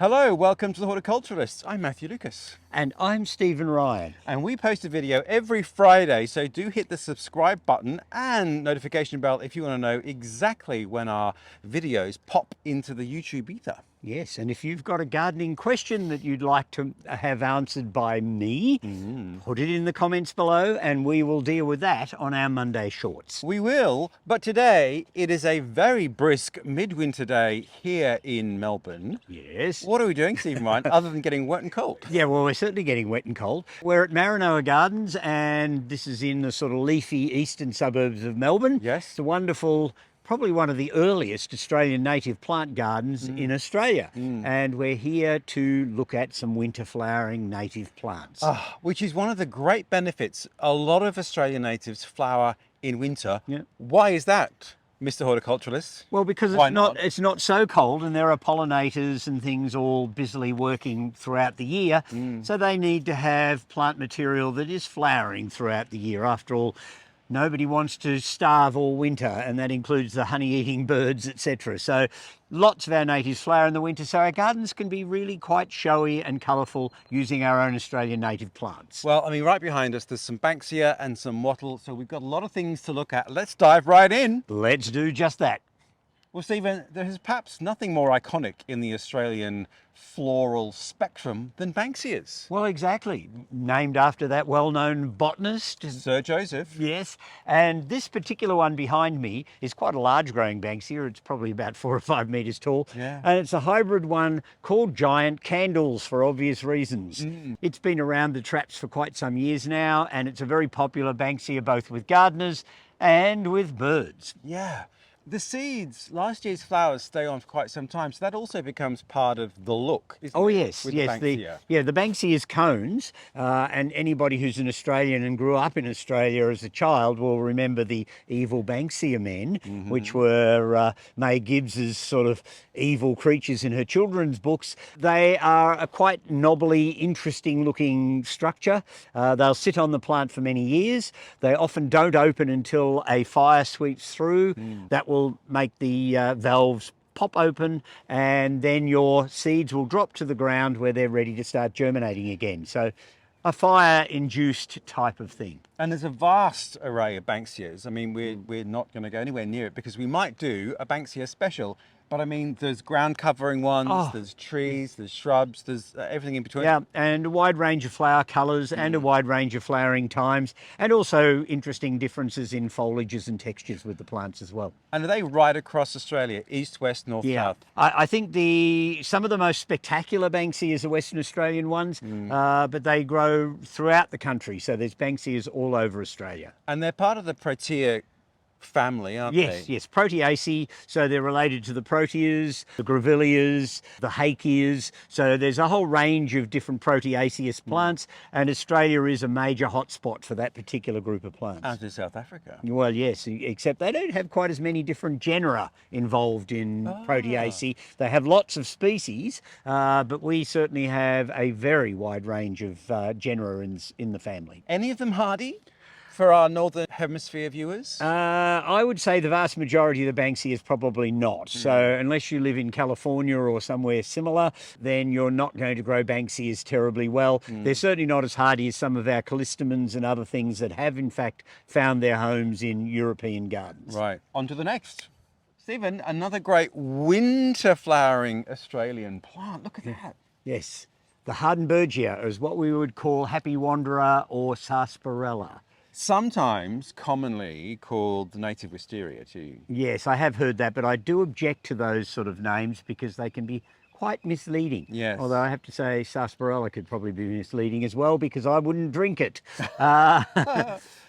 Hello, welcome to the Horti-Culturalists. I'm Matthew Lucas. And I'm Stephen Ryan. And we post a video every Friday, so do hit the subscribe button and notification bell if you want to know exactly when our videos pop into the YouTube ether. Yes, and if you've got a gardening question that you'd like to have answered by me, put it in the comments below and we will deal with that on our Monday shorts. We will, but today it is a very brisk midwinter day here in Melbourne. Yes. What are we doing, Stephen Ryan, other than getting wet and cold? Yeah, well, we're certainly getting wet and cold. We're at Maranoa Gardens, and this is in the sort of leafy eastern suburbs of Melbourne. Yes. It's a wonderful, probably one of the earliest Australian native plant gardens in Australia. And we're here to look at some winter flowering native plants. Which is one of the great benefits. A lot of Australian natives flower in winter. Yeah. Why is that, Mr. Horticulturalist? Well, because it's not so cold, and there are pollinators and things all busily working throughout the year. So they need to have plant material that is flowering throughout the year. After all, nobody wants to starve all winter, and that includes the honey-eating birds, etc. So lots of our natives flower in the winter, so our gardens can be really quite showy and colourful using our own Australian native plants. Well, I mean, right behind us, there's some Banksia and some wattle, so we've got a lot of things to look at. Let's dive right in. Let's do just that. Well, Stephen, there is perhaps nothing more iconic in the Australian floral spectrum than Banksias. Well, exactly. Named after that well-known botanist. Sir Joseph. Yes, and this particular one behind me is quite a large growing Banksia. It's probably about 4 or 5 metres tall. Yeah. And it's a hybrid one called Giant Candles for obvious reasons. It's been around the traps for quite some years now, and it's a very popular Banksia both with gardeners and with birds. Yeah. The seeds, last year's flowers stay on for quite some time, so that also becomes part of the look, isn't Oh it? yes, With yes. the Banksia. The Banksia's cones, and anybody who's an Australian and grew up in Australia as a child will remember the evil Banksia men, which were May Gibbs's sort of evil creatures in her children's books. They are a quite knobbly, interesting looking structure. They'll sit on the plant for many years. They often don't open until a fire sweeps through. That will make the valves pop open, and then your seeds will drop to the ground where they're ready to start germinating again. So a fire-induced type of thing. And there's a vast array of Banksias. I mean, we're not going to go anywhere near it because we might do a Banksia special. But I mean, there's ground covering ones, there's trees, there's shrubs, there's everything in between. Yeah, and a wide range of flower colours and a wide range of flowering times, and also interesting differences in foliages and textures with the plants as well. And are they right across Australia, east, west, north, south? I think some of the most spectacular Banksias are Western Australian ones, but they grow throughout the country. So there's Banksias all over Australia. And they're part of the Protea family, aren't they? Yes, Proteaceae, so they're related to the Proteas, the Grevilleas, the Hakeas, so there's a whole range of different Proteaceous plants, and Australia is a major hotspot for that particular group of plants. As is South Africa. Well, yes, except they don't have quite as many different genera involved in Proteaceae. They have lots of species, but we certainly have a very wide range of genera in the family. Any of them hardy for our Northern Hemisphere viewers? I would say the vast majority of the Banksia is probably not. So unless you live in California or somewhere similar, then you're not going to grow Banksias terribly well. They're certainly not as hardy as some of our callistemons and other things that have in fact found their homes in European gardens. Right, on to the next. Stephen, another great winter flowering Australian plant. Look at that. Yes, the Hardenbergia is what we would call happy wanderer or sarsaparilla. Sometimes commonly called the native wisteria too. Yes, I have heard that, but I do object to those sort of names because they can be quite misleading. Yes. Although I have to say sarsaparilla could probably be misleading as well because I wouldn't drink it.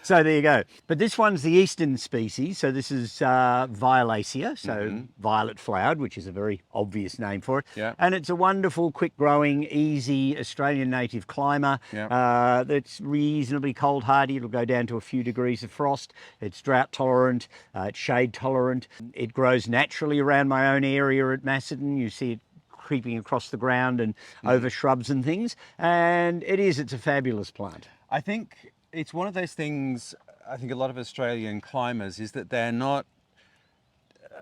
So there you go. But this one's the eastern species. So this is violacea, so violet flowered, which is a very obvious name for it. Yeah. And it's a wonderful, quick growing, easy Australian native climber that's reasonably cold hardy. It'll go down to a few degrees of frost. It's drought tolerant, it's shade tolerant. It grows naturally around my own area at Macedon. You see it creeping across the ground and over shrubs and things. And it's a fabulous plant. I think it's one of those things, I think a lot of Australian climbers is that they're not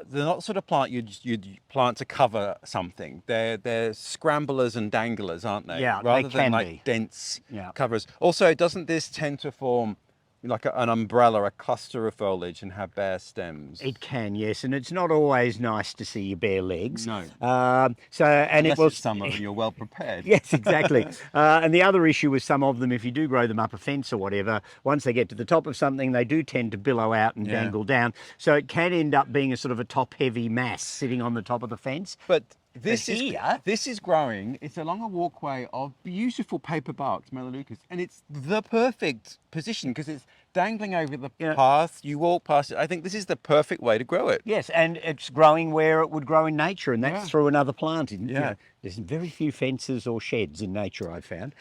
they're not the sort of plant you'd plant to cover something. They're scramblers and danglers, aren't they? Yeah, Rather they than can like be. dense Yeah. covers. Also, doesn't this tend to form like an umbrella, a cluster of foliage, and have bare stems? It can, yes, and it's not always nice to see your bare legs. No. And Unless it will. it's summer and you're well prepared. Yes, exactly. And the other issue with some of them, if you do grow them up a fence or whatever, once they get to the top of something, they do tend to billow out and dangle down. So it can end up being a sort of a top-heavy mass sitting on the top of the fence. But this here- is growing. It's along a walkway of beautiful paper barked melaleucas, and it's the perfect position because it's dangling over the path. You walk past it. I think this is the perfect way to grow it. Yes, and it's growing where it would grow in nature, and that's through another plant. There's very few fences or sheds in nature, I've found.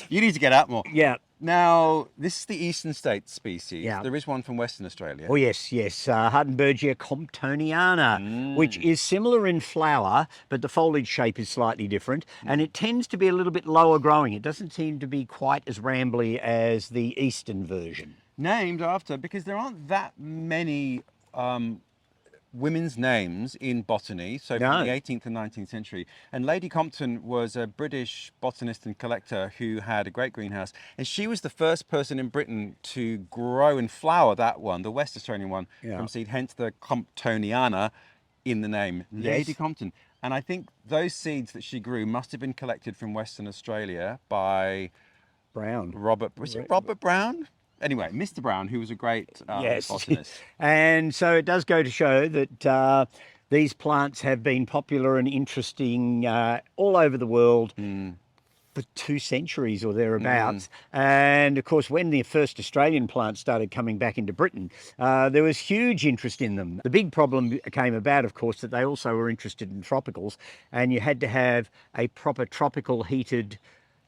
You need to get out more. Yeah. Now, this is the eastern states species. Yeah. There is one from Western Australia. Oh, yes. Hardenbergia comptoniana, which is similar in flower, but the foliage shape is slightly different. And it tends to be a little bit lower growing. It doesn't seem to be quite as rambly as the eastern version. Named after, because there aren't that many women's names in botany, so from the 18th and 19th century. And Lady Compton was a British botanist and collector who had a great greenhouse, and she was the first person in Britain to grow and flower that one, the West Australian one, from seed, hence the comptoniana in the name, Lady Compton. And I think those seeds that she grew must have been collected from Western Australia by Robert Brown? Anyway, Mr. Brown, who was a great botanist. And so it does go to show that these plants have been popular and interesting all over the world for 2 centuries or thereabouts. And of course, when the first Australian plants started coming back into Britain, there was huge interest in them. The big problem came about, of course, that they also were interested in tropicals, and you had to have a proper tropical heated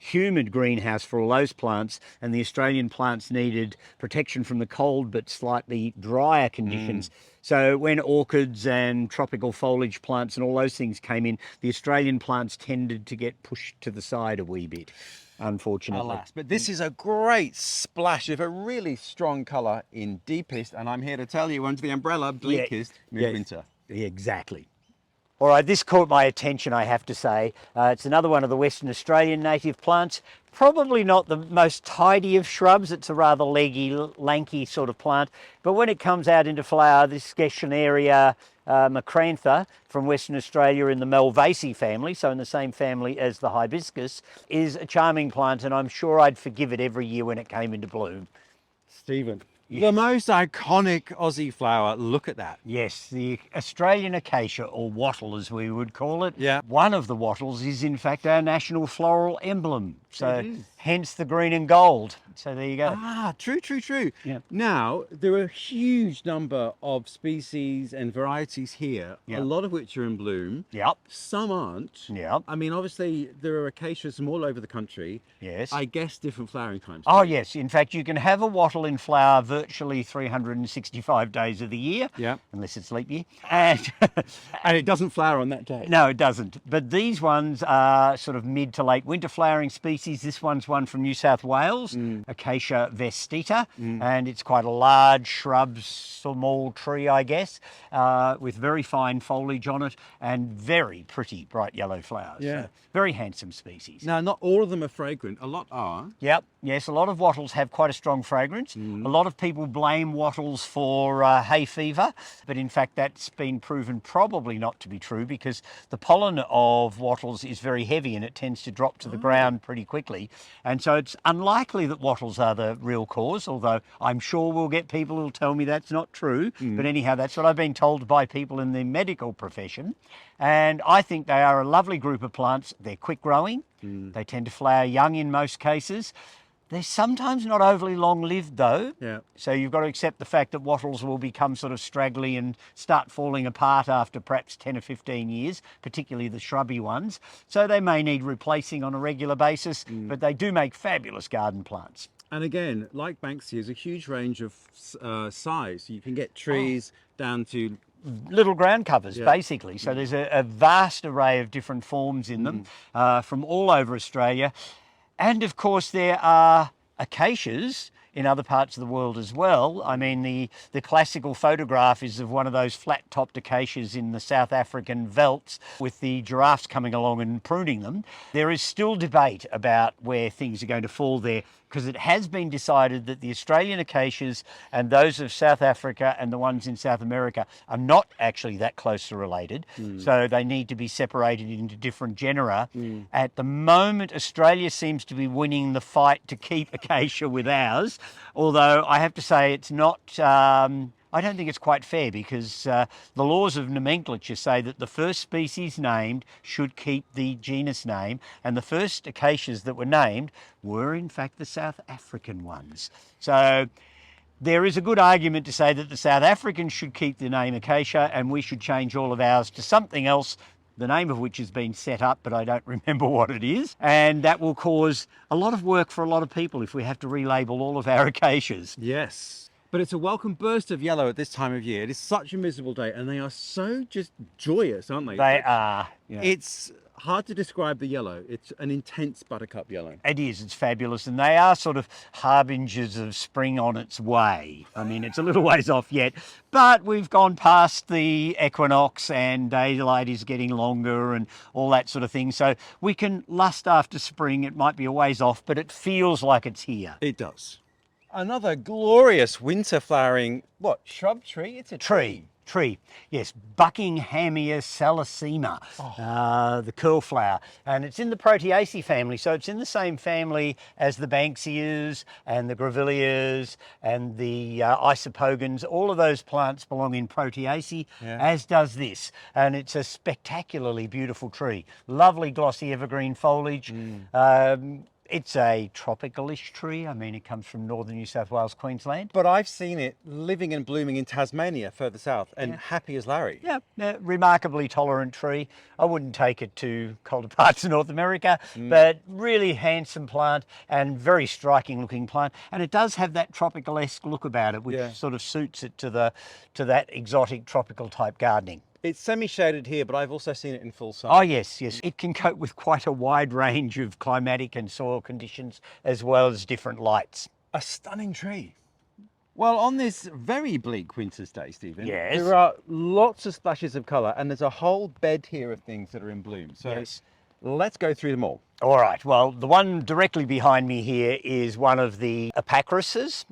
humid greenhouse for all those plants, and the Australian plants needed protection from the cold but slightly drier conditions. So when orchids and tropical foliage plants and all those things came in, the Australian plants tended to get pushed to the side a wee bit, unfortunately. Alas, but this is a great splash of a really strong colour in deepest, and I'm here to tell you, under the umbrella, bleakest midwinter. Yeah, exactly. All right, this caught my attention, I have to say. It's another one of the Western Australian native plants. Probably not the most tidy of shrubs. It's a rather leggy, lanky sort of plant. But when it comes out into flower, this Guichenotia macrantha from Western Australia in the Malvaceae family, so in the same family as the hibiscus, is a charming plant, and I'm sure I'd forgive it every year when it came into bloom. Stephen, the most iconic Aussie flower, look at that. Yes, the Australian acacia, or wattle as we would call it. Yeah. One of the wattles is in fact our national floral emblem. So hence the green and gold. So there you go. Ah, true. Yeah. Now, there are a huge number of species and varieties here, a lot of which are in bloom. Yep. Some aren't. Yep. I mean, obviously, there are acacias from all over the country. Yes. I guess different flowering times. Oh yes, in fact you can have a wattle in flower virtually 365 days of the year. Yeah. Unless it's leap year. And And it doesn't flower on that day. no, it doesn't. But these ones are sort of mid to late winter flowering species. This one's one from New South Wales, Acacia vestita, and it's quite a large shrub, small tree, I guess, with very fine foliage on it and very pretty bright yellow flowers. Yeah. So very handsome species. Now, not all of them are fragrant. A lot are. Yep, yes, a lot of wattles have quite a strong fragrance. A lot of people blame wattles for hay fever, but in fact that's been proven probably not to be true because the pollen of wattles is very heavy and it tends to drop to the ground pretty quickly. And so it's unlikely that wattles are the real cause, although I'm sure we'll get people who'll tell me that's not true. But anyhow, that's what I've been told by people in the medical profession. And I think they are a lovely group of plants. They're quick growing. They tend to flower young in most cases. They're sometimes not overly long-lived though. Yeah. So you've got to accept the fact that wattles will become sort of straggly and start falling apart after perhaps 10 or 15 years, particularly the shrubby ones. So they may need replacing on a regular basis, but they do make fabulous garden plants. And again, like Banksia, there's a huge range of size. So you can get trees down to Little ground covers, basically. So there's a vast array of different forms in them from all over Australia. And of course, there are acacias in other parts of the world as well. I mean, the classical photograph is of one of those flat-topped acacias in the South African veldts with the giraffes coming along and pruning them. There is still debate about where things are going to fall there, because it has been decided that the Australian acacias and those of South Africa and the ones in South America are not actually that closely related. So they need to be separated into different genera. At the moment, Australia seems to be winning the fight to keep acacia with ours, although I have to say it's not... I don't think it's quite fair, because the laws of nomenclature say that the first species named should keep the genus name, and the first acacias that were named were in fact the South African ones. So there is a good argument to say that the South Africans should keep the name acacia and we should change all of ours to something else, the name of which has been set up, but I don't remember what it is. And that will cause a lot of work for a lot of people if we have to relabel all of our acacias. Yes. But it's a welcome burst of yellow at this time of year. It is such a miserable day, and they are so just joyous, aren't they? They are. Yeah. It's hard to describe the yellow. It's an intense buttercup yellow. It is, it's fabulous. And they are sort of harbingers of spring on its way. I mean, it's a little ways off yet, but we've gone past the equinox and daylight is getting longer and all that sort of thing. So we can lust after spring. It might be a ways off, but it feels like it's here. It does. Another glorious winter flowering, what, shrub tree? It's a tree. Tree, yes, Buckinghamia celsissima, the curl flower, and it's in the Proteaceae family, so it's in the same family as the Banksias and the Grevilleas and the Isopogons. All of those plants belong in Proteaceae, as does this, and it's a spectacularly beautiful tree. Lovely glossy evergreen foliage. It's a tropicalish tree. I mean, it comes from northern New South Wales, Queensland. But I've seen it living and blooming in Tasmania, further south, and happy as Larry. Yeah, remarkably tolerant tree. I wouldn't take it to colder parts of North America, but really handsome plant and very striking looking plant. And it does have that tropical-esque look about it, which sort of suits it to that exotic tropical type gardening. It's semi-shaded here, but I've also seen it in full sun. Oh, yes. It can cope with quite a wide range of climatic and soil conditions, as well as different lights. A stunning tree. Well, on this very bleak winter's day, Stephen, yes, there are lots of splashes of colour, and there's a whole bed here of things that are in bloom. So let's go through them all. All right, well, the one directly behind me here is one of the Epacrises.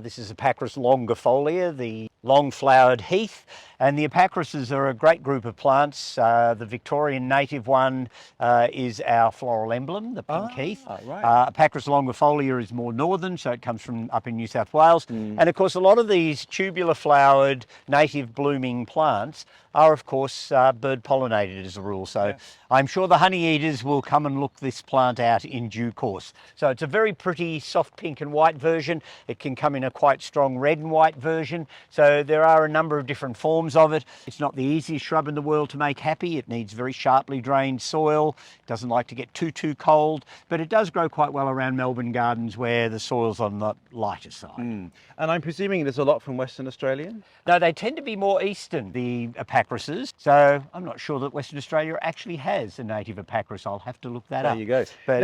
This is Epacris longifolia, the long-flowered heath. And the Epacrises are a great group of plants. The Victorian native one is our floral emblem, the pink heath. Right. Epacris longifolia is more northern, so it comes from up in New South Wales. And of course, a lot of these tubular-flowered, native blooming plants are, of course, bird-pollinated as a rule. So I'm sure the honey-eaters will come and look this plant out in due course. So it's a very pretty soft pink and white version. It can come in a quite strong red and white version. So there are a number of different forms of it. It's not the easiest shrub in the world to make happy. It needs very sharply drained soil. It doesn't like to get too cold, but it does grow quite well around Melbourne gardens where the soil's on the lighter side. And I'm presuming there's a lot from Western Australia? No, they tend to be more eastern, the Epacrises. So I'm not sure that Western Australia actually has a native Epacris. I'll have to look that up. There you go. But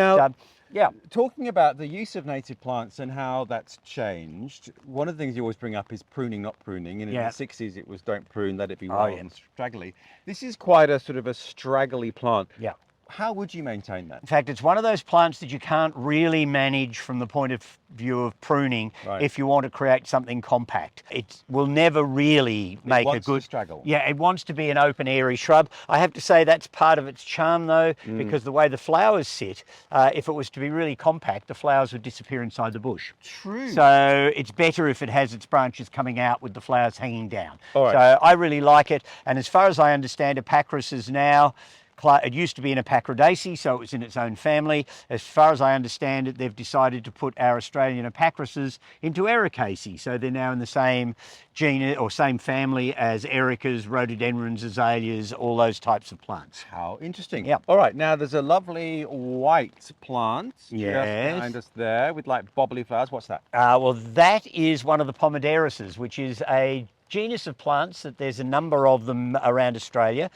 now, talking about the use of native plants and how that's changed, one of the things you always bring up is pruning, not pruning. And in the 60s, it was don't prune, let it be wild and straggly. This is quite a sort of a straggly plant. Yeah. How would you maintain that? In fact, it's one of those plants that you can't really manage from the point of view of pruning if you want to create something compact. It will never really make a good straggle. Yeah, it wants to be an open, airy shrub. I have to say that's part of its charm, though, because the way the flowers sit, if it was to be really compact, the flowers would disappear inside the bush. True. So it's better if it has its branches coming out with the flowers hanging down. All right. So I really like it. And as far as I understand, Epacris is now... It used to be an Epacridaceae, so it was in its own family. As far as I understand it, they've decided to put our Australian Epacrises into Ericaceae, so they're now in the same genus or same family as ericas, rhododendrons, azaleas, all those types of plants. How interesting. Yeah. All right, now there's a lovely white plant just Yes. behind us there with like bobbly flowers. What's that? Well, that is one of the Pomaderrises, which is a genus of plants that there's a number of them around Australia.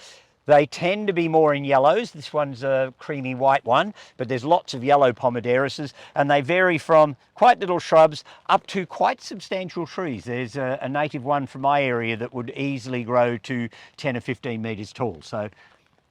They tend to be more in yellows. This one's a creamy white one, but there's lots of yellow Pomaderrises, and they vary from quite little shrubs up to quite substantial trees. There's a native one from my area that would easily grow to 10 or 15 metres tall. So.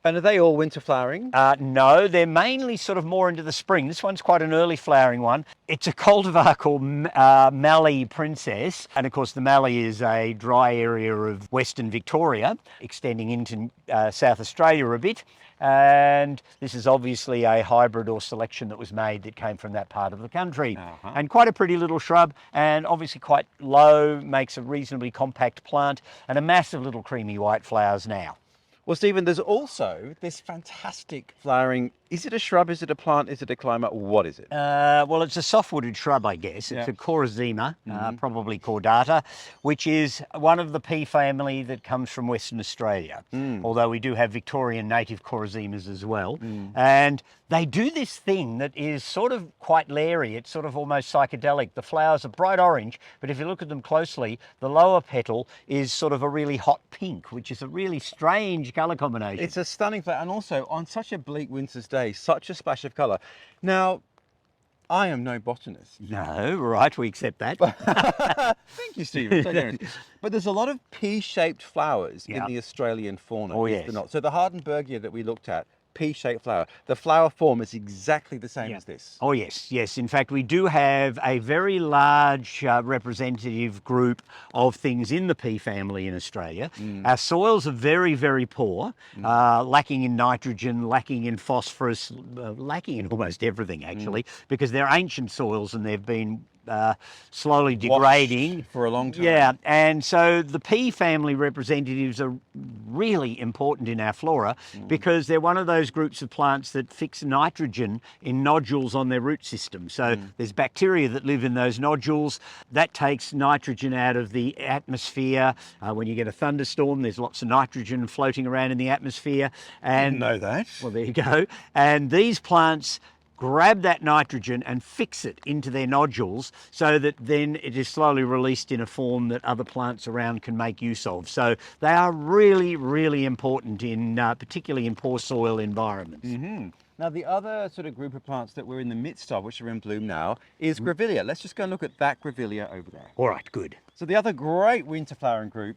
And are they all winter flowering? No, they're mainly sort of more into the spring. This one's quite an early flowering one. It's a cultivar called Mallee Princess. And of course, the Mallee is a dry area of Western Victoria, extending into South Australia a bit. And this is obviously a hybrid or selection that was made that came from that part of the country. And quite a pretty little shrub, and obviously quite low, makes a reasonably compact plant, and a massive little creamy white flowers now. Well, Stephen, there's also this fantastic flowering. Is it a shrub? Is it a plant? Is it a climber? What is it? Well, it's a soft-wooded shrub, I guess. It's a Chorizema, probably cordata, which is one of the pea family that comes from Western Australia, although we do have Victorian native Chorizemas as well. And they do this thing that is sort of quite leery. It's sort of almost psychedelic. The flowers are bright orange, but if you look at them closely, the lower petal is sort of a really hot pink, which is a really strange colour combination. It's a stunning flower, and also on such a bleak winter's day, such a splash of colour. Now, I am no botanist. No, right, we accept that. Thank you, Stephen. So generous. But there's a lot of pea-shaped flowers in the Australian fauna. Oh, is yes. there not? So the Hardenbergia that we looked at, pea-shaped flower. The flower form is exactly the same as this. Oh yes, yes. In fact, we do have a very large representative group of things in the pea family in Australia. Our soils are very, very poor, lacking in nitrogen, lacking in phosphorus, lacking in almost everything actually, because they're ancient soils and they've been slowly degrading for a long time. Yeah, and so the pea family representatives are really important in our flora because they're one of those groups of plants that fix nitrogen in nodules on their root system. So there's bacteria that live in those nodules. That takes nitrogen out of the atmosphere. When you get a thunderstorm, there's lots of nitrogen floating around in the atmosphere. And Didn't know that. Well, there you go. And these plants grab that nitrogen and fix it into their nodules so that then it is slowly released in a form that other plants around can make use of. So they are really, really important in particularly in poor soil environments. Now, the other sort of group of plants that we're in the midst of, which are in bloom now, is Grevillea. Let's just go and look at that Grevillea over there. All right, good. So the other great winter flowering group,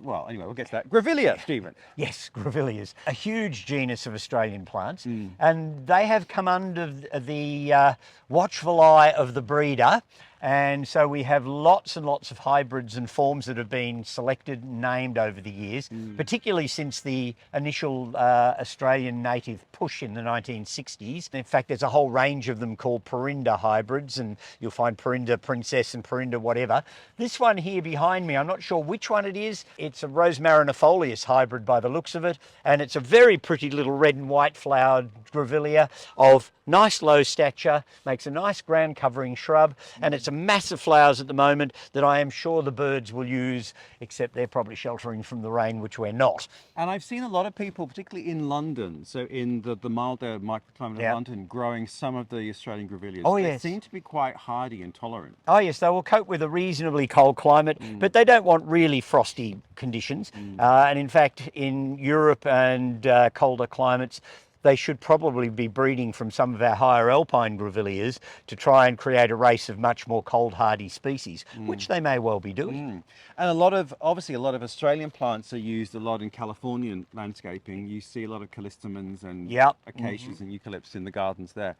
well, anyway, we'll get to that. Grevillea, Stephen. Yes, Grevilleas, a huge genus of Australian plants, and they have come under the watchful eye of the breeder. And so we have lots and lots of hybrids and forms that have been selected and named over the years, particularly since the initial Australian native push in the 1960s. In fact, there's a whole range of them called Perinda hybrids, and you'll find Perinda Princess and Perinda whatever. This one here behind me, I'm not sure which one it is. It's a rosmarinifolia hybrid by the looks of it, and it's a very pretty little red and white flowered Grevillea of nice low stature, makes a nice ground covering shrub, and it's a massive flowers at the moment that I am sure the birds will use, except they're probably sheltering from the rain, which we're not. And I've seen a lot of people, particularly in London, so in the milder microclimate of London, growing some of the Australian Grevilleas. Oh, they yes. seem to be quite hardy and tolerant. Oh yes, they will cope with a reasonably cold climate, but they don't want really frosty conditions. And in fact, in Europe and colder climates, they should probably be breeding from some of our higher alpine Grevilleas to try and create a race of much more cold hardy species, which they may well be doing. And obviously a lot of Australian plants are used a lot in Californian landscaping. You see a lot of callistemons and acacias and eucalypts in the gardens there.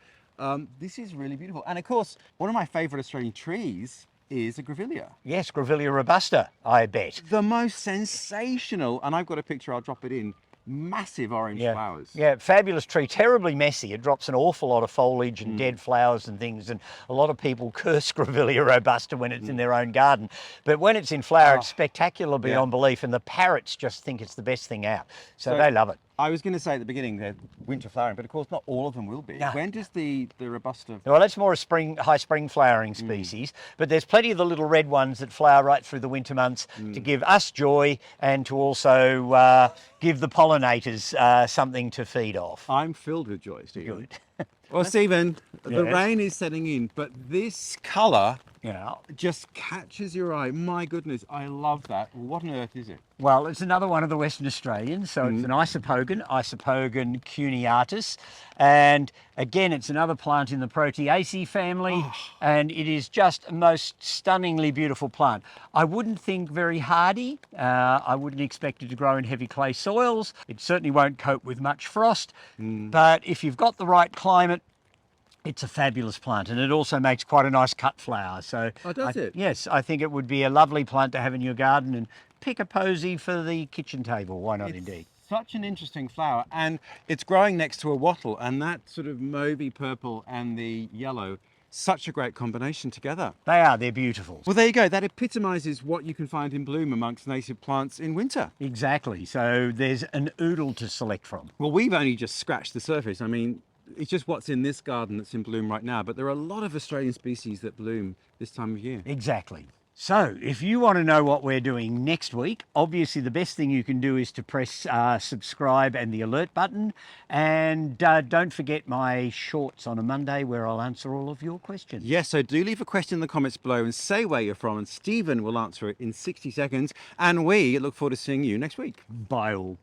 This is really beautiful. And of course, one of my favourite Australian trees is a Grevillea. Yes, Grevillea robusta, I bet. The most sensational, and I've got a picture, I'll drop it in, massive orange flowers. Yeah, fabulous tree, terribly messy. It drops an awful lot of foliage and dead flowers and things, and a lot of people curse Grevillea robusta when it's in their own garden. But when it's in flower, it's spectacular beyond belief, and the parrots just think it's the best thing out. So they love it. I was going to say at the beginning they're winter flowering, but of course not all of them will be. No. When does the robusta... Well, that's more a high spring flowering species, but there's plenty of the little red ones that flower right through the winter months to give us joy and to also give the pollinators something to feed off. I'm filled with joy, Steve. Good. Well, Stephen, the Yes. rain is setting in, but this colour Yeah. just catches your eye. My goodness, I love that. What on earth is it? Well, it's another one of the Western Australians. So it's an Isopogon, Isopogon cuneatus. And again, it's another plant in the Proteaceae family. And it is just a most stunningly beautiful plant. I wouldn't think very hardy. I wouldn't expect it to grow in heavy clay soils. It certainly won't cope with much frost. But if you've got the right climate, it's a fabulous plant, and it also makes quite a nice cut flower. So, does it? Yes, I think it would be a lovely plant to have in your garden and pick a posy for the kitchen table. Why not, indeed? Such an interesting flower, and it's growing next to a wattle, and that sort of mauvey purple and the yellow, such a great combination together. They're beautiful. Well, there you go. That epitomizes what you can find in bloom amongst native plants in winter. Exactly. So there's an oodle to select from. Well, we've only just scratched the surface. I mean, it's just what's in this garden that's in bloom right now, but there are a lot of Australian species that bloom this time of year. Exactly. So if you want to know what we're doing next week, obviously the best thing you can do is to press subscribe and the alert button. And don't forget my shorts on a Monday where I'll answer all of your questions. Yes, so do leave a question in the comments below and say where you're from, and Stephen will answer it in 60 seconds. And we look forward to seeing you next week. Bye all.